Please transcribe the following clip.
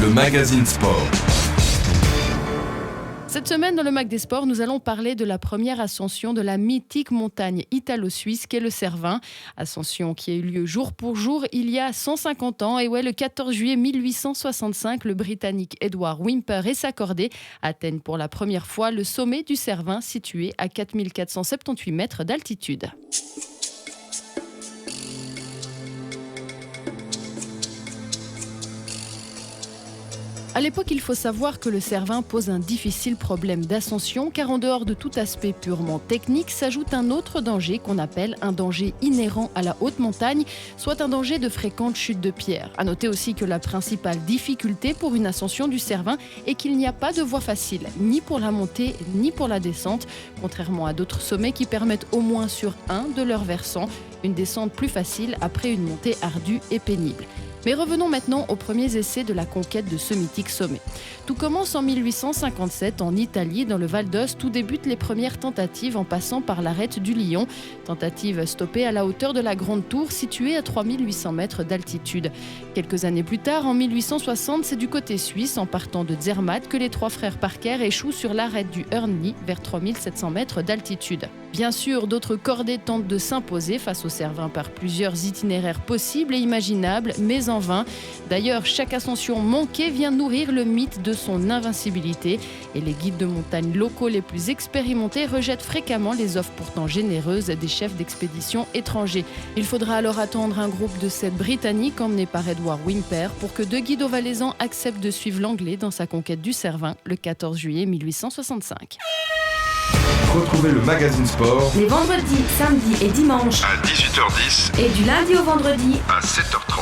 le magazine sport. Cette semaine, dans le Mag des Sports, nous allons parler de la première ascension de la mythique montagne italo-suisse qu'est le Cervin. Ascension qui a eu lieu jour pour jour il y a 150 ans. Et ouais, le 14 juillet 1865, le Britannique Edward Whymper et sa cordée atteignent pour la première fois le sommet du Cervin, situé à 4478 mètres d'altitude. À l'époque, il faut savoir que le Cervin pose un difficile problème d'ascension car en dehors de tout aspect purement technique, s'ajoute un autre danger qu'on appelle un danger inhérent à la haute montagne, soit un danger de fréquentes chutes de pierres. À noter aussi que la principale difficulté pour une ascension du Cervin est qu'il n'y a pas de voie facile, ni pour la montée ni pour la descente, contrairement à d'autres sommets qui permettent au moins sur un de leurs versants une descente plus facile après une montée ardue et pénible. Mais revenons maintenant aux premiers essais de la conquête de ce mythique sommet. Tout commence en 1857 en Italie, dans le Val d'Oste, où débutent les premières tentatives en passant par l'arête du Lion. Tentative stoppée à la hauteur de la Grande Tour, située à 3800 mètres d'altitude. Quelques années plus tard, en 1860, c'est du côté suisse, en partant de Zermatt, que les trois frères Parker échouent sur l'arête du Hörnli, vers 3700 mètres d'altitude. Bien sûr, d'autres cordées tentent de s'imposer face au Cervin par plusieurs itinéraires possibles et imaginables, mais en vain. D'ailleurs, chaque ascension manquée vient nourrir le mythe de son invincibilité et les guides de montagne locaux les plus expérimentés rejettent fréquemment les offres pourtant généreuses des chefs d'expédition étrangers. Il faudra alors attendre un groupe de 7 Britanniques emmenés par Edward Whymper pour que 2 guides ovalaisans acceptent de suivre l'Anglais dans sa conquête du Cervin le 14 juillet 1865. Retrouvez le magazine sport les vendredis, samedis et dimanches à 18h10 et du lundi au vendredi à 7h30.